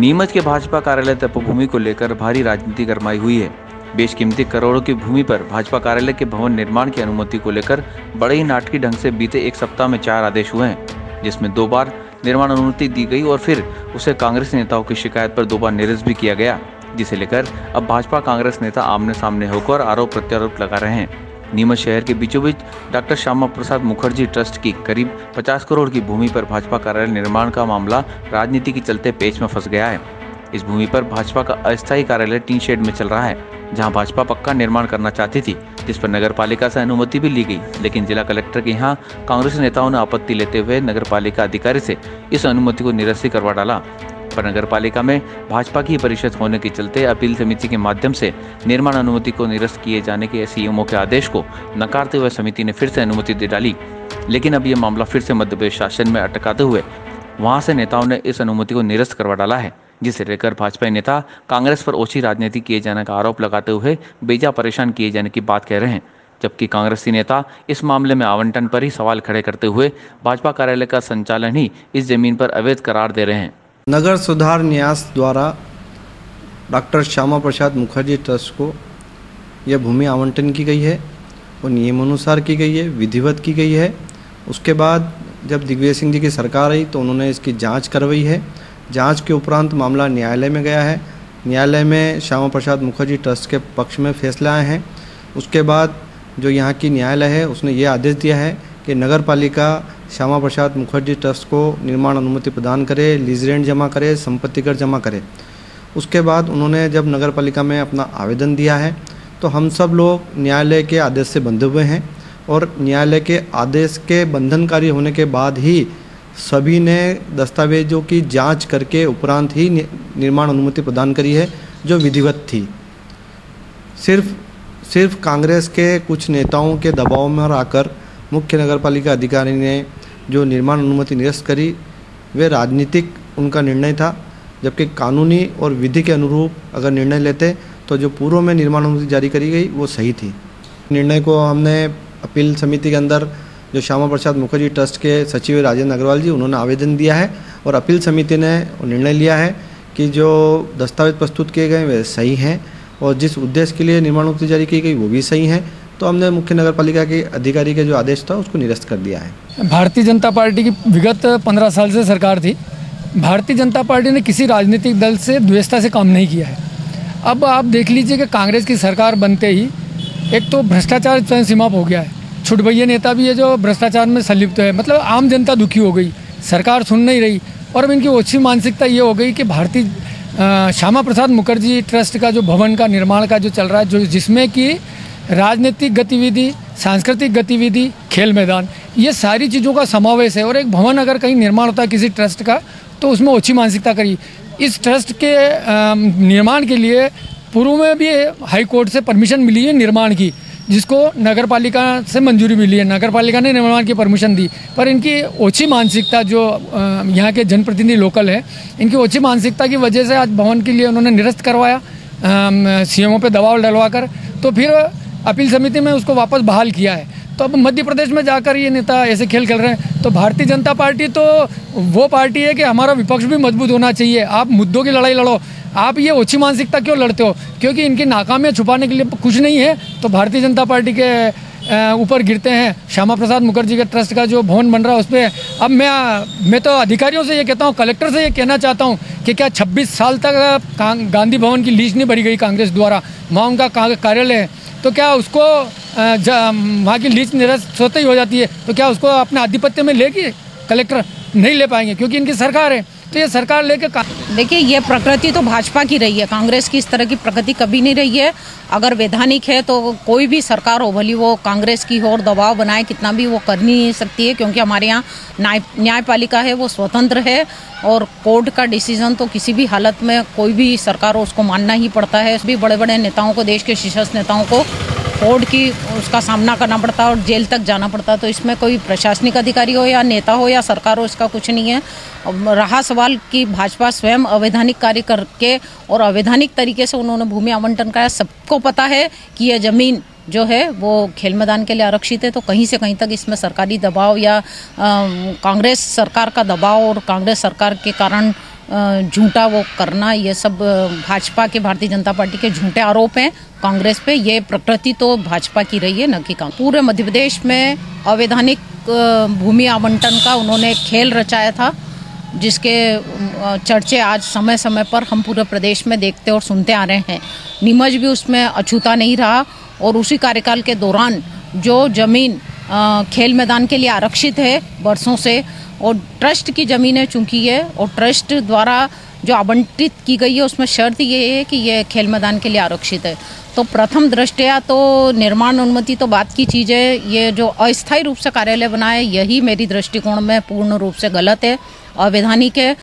नीमच के भाजपा कार्यालय तपोभूमि को लेकर भारी राजनीति गरमाई हुई है। बेशकीमती करोड़ों की भूमि पर भाजपा कार्यालय के भवन निर्माण की अनुमति को लेकर बड़े ही नाटकीय ढंग से बीते एक सप्ताह में 4 आदेश हुए हैं, जिसमें 2 बार निर्माण अनुमति दी गई और फिर उसे कांग्रेस नेताओं की शिकायत पर 2 बार निरस्त भी किया गया, जिसे लेकर अब भाजपा कांग्रेस नेता आमने सामने होकर आरोप प्रत्यारोप लगा रहे हैं। नीमच शहर के बीचों बीच डॉक्टर श्यामा प्रसाद मुखर्जी ट्रस्ट की करीब 50 करोड़ की भूमि पर भाजपा कार्यालय निर्माण का मामला राजनीति के चलते पेच में फंस गया है। इस भूमि पर भाजपा का अस्थायी कार्यालय टीन शेड में चल रहा है, जहां भाजपा पक्का निर्माण करना चाहती थी, जिस पर नगर पालिका से अनुमति भी ली गई, लेकिन जिला कलेक्टर के यहाँ कांग्रेस नेताओं ने आपत्ति लेते हुए नगर पालिका अधिकारी से इस अनुमति को निरस्त करवा डाला। पर नगर पालिका में भाजपा की परिषद होने के चलते अपील समिति के माध्यम से निर्माण अनुमति को निरस्त किए जाने के सीएमओ के आदेश को नकारते हुए समिति ने फिर से अनुमति दे डाली। लेकिन अब यह मामला फिर से मध्य प्रदेश शासन में अटकाते हुए वहां से नेताओं ने इस अनुमति को निरस्त करवा डाला है, जिसे लेकर भाजपा नेता कांग्रेस पर ओछी राजनीति किए जाने का आरोप लगाते हुए बेजा परेशान किए जाने की बात कह रहे हैं, जबकि कांग्रेसी नेता इस मामले में आवंटन पर ही सवाल खड़े करते हुए भाजपा कार्यालय का संचालन ही इस जमीन पर अवैध करार दे रहे हैं। नगर सुधार न्यास द्वारा डॉक्टर श्यामा प्रसाद मुखर्जी ट्रस्ट को यह भूमि आवंटन की गई है और नियमानुसार की गई है, विधिवत की गई है। उसके बाद जब दिग्विजय सिंह जी की सरकार आई तो उन्होंने इसकी जांच करवाई है। जांच के उपरांत मामला न्यायालय में गया है। न्यायालय में श्यामा प्रसाद मुखर्जी ट्रस्ट के पक्ष में फैसले आए हैं। उसके बाद जो यहाँ की न्यायालय है उसने ये आदेश दिया है कि नगर पालिका श्यामा प्रसाद मुखर्जी ट्रस्ट को निर्माण अनुमति प्रदान करे, लीज रेंट जमा करे, संपत्ति कर जमा करे। उसके बाद उन्होंने जब नगर पालिका में अपना आवेदन दिया है तो हम सब लोग न्यायालय के आदेश से बंधे हुए हैं और न्यायालय के आदेश के बंधनकारी होने के बाद ही सभी ने दस्तावेजों की जांच करके उपरांत ही निर्माण अनुमति प्रदान करी है, जो विधिवत थी। सिर्फ कांग्रेस के कुछ नेताओं के दबाव में आकर मुख्य नगरपालिका अधिकारी ने जो निर्माण अनुमति निरस्त करी वे राजनीतिक उनका निर्णय था, जबकि कानूनी और विधि के अनुरूप अगर निर्णय लेते तो जो पूर्व में निर्माण अनुमति जारी करी गई वो सही थी। निर्णय को हमने अपील समिति के अंदर जो श्यामा प्रसाद मुखर्जी ट्रस्ट के सचिव राजेंद्र अग्रवाल जी उन्होंने आवेदन दिया है और अपील समिति ने निर्णय लिया है कि जो दस्तावेज प्रस्तुत किए गए वे सही हैं और जिस उद्देश्य के लिए निर्माण अनुमति जारी की गई वो भी सही हैं। तो हमने मुख्य नगर पालिका के अधिकारी के जो आदेश था उसको निरस्त कर दिया है। भारतीय जनता पार्टी की विगत 15 साल से सरकार थी। भारतीय जनता पार्टी ने किसी राजनीतिक दल से द्वेषता से काम नहीं किया है। अब आप देख लीजिए कि कांग्रेस की सरकार बनते ही एक तो भ्रष्टाचार चरम सीमा पर हो गया है। छुटभैया नेता भी है जो भ्रष्टाचार में संलिप्त है, मतलब आम जनता दुखी हो गई, सरकार सुन नहीं रही। और अब इनकी ओछी मानसिकता ये हो गई कि भारतीय श्यामा प्रसाद मुखर्जी ट्रस्ट का जो भवन का निर्माण का जो चल रहा है, जो जिसमें कि राजनीतिक गतिविधि, सांस्कृतिक गतिविधि, खेल मैदान, ये सारी चीज़ों का समावेश है। और एक भवन अगर कहीं निर्माण होता है किसी ट्रस्ट का तो उसमें ओछी मानसिकता करी। इस ट्रस्ट के निर्माण के लिए पूर्व में भी हाई कोर्ट से परमिशन मिली है निर्माण की, जिसको नगर पालिका से मंजूरी मिली है। नगर पालिका ने निर्माण की परमिशन दी, पर इनकी ओछी मानसिकता जो यहाँ के जनप्रतिनिधि लोकल है, इनकी ओछी मानसिकता की वजह से आज भवन के लिए उन्होंने निरस्त करवाया सीएमओ पे दबाव डलवा कर, तो फिर अपील समिति में उसको वापस बहाल किया है। तो अब मध्य प्रदेश में जाकर ये नेता ऐसे खेल खेल रहे हैं। तो भारतीय जनता पार्टी तो वो पार्टी है कि हमारा विपक्ष भी मजबूत होना चाहिए। आप मुद्दों की लड़ाई लड़ो, आप ये ओछी मानसिकता क्यों लड़ते हो? क्योंकि इनकी नाकामियां छुपाने के लिए कुछ नहीं है तो भारतीय जनता पार्टी के ऊपर गिरते हैं। श्यामा प्रसाद मुखर्जी के ट्रस्ट का जो भवन बन रहा है उस पर अब मैं तो अधिकारियों से ये कहता हूँ, कलेक्टर से ये कहना चाहता हूँ कि क्या 26 साल तक गांधी भवन की लीज नहीं भरी गई कांग्रेस द्वारा, वहाँ उनका कार्यालय है, तो क्या उसको वहाँ की लीज निरस्त होते ही हो जाती है, तो क्या उसको अपने आधिपत्य में लेगी कलेक्टर? नहीं ले पाएंगे क्योंकि इनकी सरकार है। तो ये सरकार लेके देखिए, ये प्रकृति तो भाजपा की रही है, कांग्रेस की इस तरह की प्रकृति कभी नहीं रही है। अगर वैधानिक है तो कोई भी सरकार हो, भली वो कांग्रेस की हो और दबाव बनाए कितना भी, वो कर नहीं सकती है, क्योंकि हमारे यहाँ न्यायपालिका है वो स्वतंत्र है और कोर्ट का डिसीजन तो किसी भी हालत में कोई भी सरकार हो उसको मानना ही पड़ता है। भी बड़े बड़े नेताओं को, देश के शीर्ष नेताओं को कोर्ट की उसका सामना करना पड़ता है और जेल तक जाना पड़ता है। तो इसमें कोई प्रशासनिक अधिकारी हो या नेता हो या सरकार हो, इसका कुछ नहीं है। रहा सवाल कि भाजपा स्वयं अवैधानिक कार्य करके और अवैधानिक तरीके से उन्होंने भूमि आवंटन कराया। सबको पता है कि यह जमीन जो है वो खेल मैदान के लिए आरक्षित है, तो कहीं से कहीं तक इसमें सरकारी दबाव या कांग्रेस सरकार का दबाव और कांग्रेस सरकार के कारण झूठा वो करना, ये सब भाजपा के, भारतीय जनता पार्टी के झूठे आरोप हैं कांग्रेस पे। ये प्रकृति तो भाजपा की रही है, न कि कांग्रेस। पूरे मध्य प्रदेश में अवैधानिक भूमि आवंटन का उन्होंने खेल रचाया था, जिसके चर्चे आज समय समय पर हम पूरे प्रदेश में देखते और सुनते आ रहे हैं। नीमच भी उसमें अछूता नहीं रहा और उसी कार्यकाल के दौरान जो जमीन खेल मैदान के लिए आरक्षित है वर्षों से, और ट्रस्ट की ज़मीनें चूंकि है और ट्रस्ट द्वारा जो आवंटित की गई है उसमें शर्त ये है कि ये खेल मैदान के लिए आरक्षित है। तो प्रथम दृष्टया तो निर्माण अनुमति तो बात की चीज़ है, ये जो अस्थायी रूप से कार्यालय बनाए यही मेरी दृष्टिकोण में पूर्ण रूप से गलत है, अवैधानिक है।